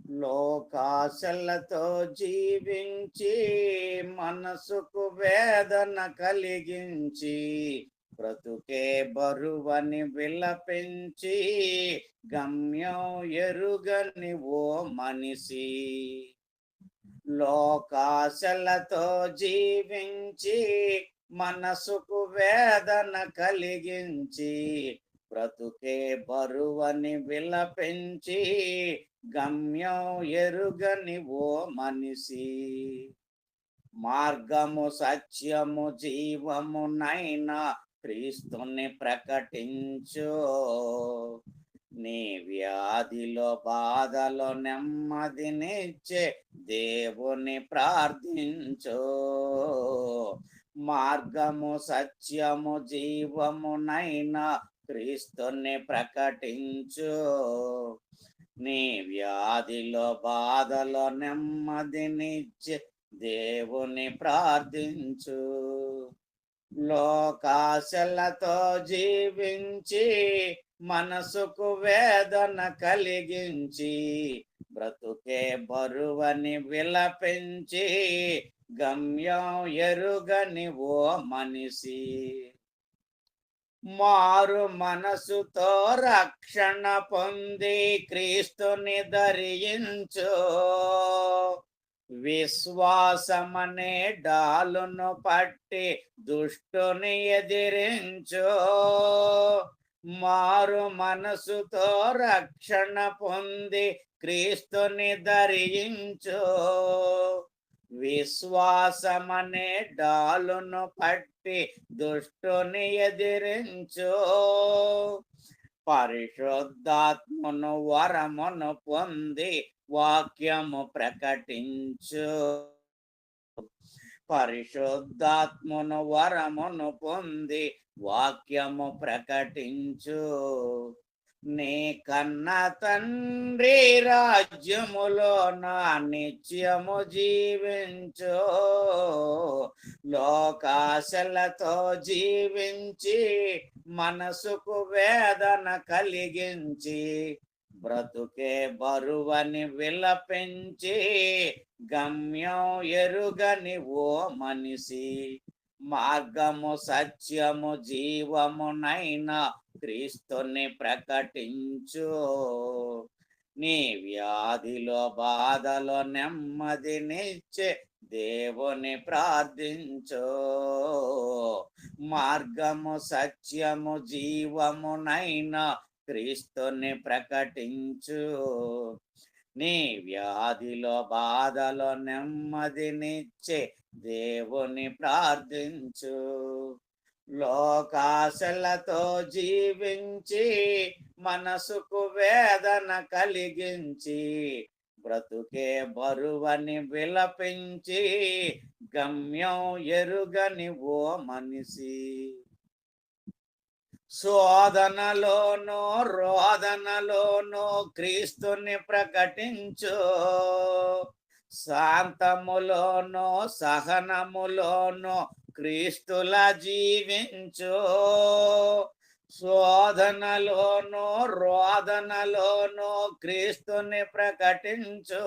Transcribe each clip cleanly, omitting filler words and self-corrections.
లోకాశలతో జీవించి మనసుకు వేదన కలిగించి బ్రతుకే బరువని విలపించి గమ్యం ఎరుగని ఓ మనిషి. లోకాశలతో జీవించి మనసుకు వేదన కలిగించి బ్రతుకే బరువని విలపించి గమ్యం ఎరుగని ఓ మనిషి. మార్గము సత్యము జీవమునైనా క్రీస్తుని ప్రకటించు. నీ వ్యాధిలో బాధలో నెమ్మదినిచ్చే దేవుని ప్రార్థించు. మార్గము సత్యము జీవమునైనా క్రీస్తుని ప్రకటించు. నీ వ్యాధిలో బాధలో నెమ్మదినిచ్చే దేవుని ప్రార్థించు. లోకాశలతో జీవించి మనసుకు వేదన కలిగించి బ్రతుకే బరువని విలపించి గమ్యం ఎరుగని ఓ మనిషి. మారు మనసుతో రక్షణ పొంది క్రీస్తుని ధరించు. విశ్వాసమనే డాలును పట్టి దుష్టుని ఎదిరించు. మారు మనసుతో రక్షణ పొంది క్రీస్తుని ధరించు. విశ్వాసమనే డాలును పట్టి దుష్టుని ఎదిరించు. పరిశుద్ధాత్మను వరమును పొంది వాక్యము ప్రకటించు. పరిశుద్ధాత్మను వరమును పొంది వాక్యము ప్రకటించు. నీ కన్న తండ్రి రాజ్యములో నా నిత్యము జీవించు. లోకాశలతో జీవించి మనసుకు వేదన కలిగించి బ్రతుకే బరువని విలపించి గమ్యం ఎరుగని ఓ మనిషి. మార్గము సత్యము జీవమునైనా క్రీస్తుని ప్రకటించు. నీ వ్యాధిలో బాధలో నెమ్మదినిచ్చే దేవుని ప్రార్థించు. మార్గము సత్యము జీవమునైనా క్రీస్తుని ప్రకటించు. నీ వ్యాధిలో బాధలో నెమ్మదినిచ్చే దేవుని ప్రార్థించు. లోకాశలతో జీవించి మనసుకు వేదన కలిగించి బ్రతుకే బరువని విలపించి గమ్యం ఎరుగని ఓ మనిషి. శోధనలోనో రోదనలోనో క్రీస్తుని ప్రకటించు. శాంతములోనో సహనములోనో క్రీస్తుల జీవించు. శోధనలోనో రోదనలోనో క్రీస్తుని ప్రకటించు.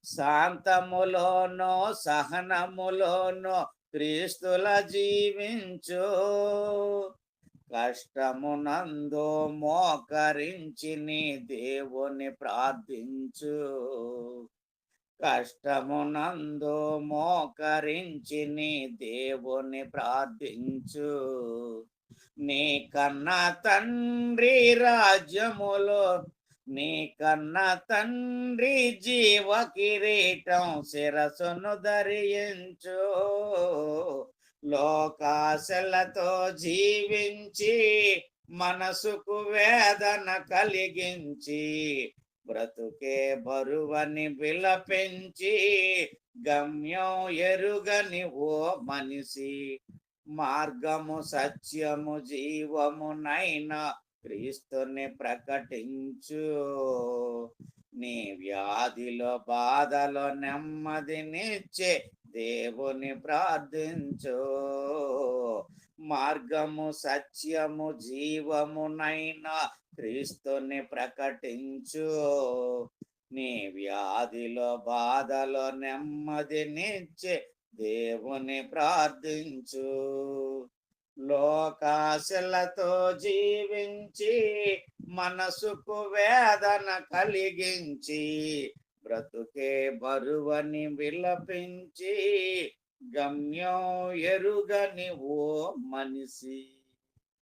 శాంతములోనో సహనములోనో క్రీస్తుల జీవించు. కష్టమునందు మోకరించి నీ దేవుని ప్రార్థించు. కష్టమునందు మోకరించి నీ దేవుని ప్రార్థించు. నీ కన్న తండ్రి రాజ్యములో నీ కన్న తండ్రి జీవ కిరీటం శిరసును ధరించు. లోకాశలతో జీవించి మనసుకు వేదన కలిగించి బ్రతుకే బరువని విలపించి గమ్యం ఎరుగని ఓ మనిషి. మార్గము సత్యము జీవమునైనా క్రీస్తుని ప్రకటించు. నీ వ్యాధిలో బాధలో నెమ్మదినిచ్చే దేవుని ప్రార్థించు. మార్గము సత్యము జీవమునైనా క్రీస్తుని ప్రకటించు. నీ వ్యాధిలో బాధలో నెమ్మదినిచ్చే దేవుని ప్రార్థించు. లోకాశలతో జీవించి మనసుకు వేదన కలిగించి బ్రతుకే బరువని విలపించి గమ్యం ఎరుగని ఓ మనిషి.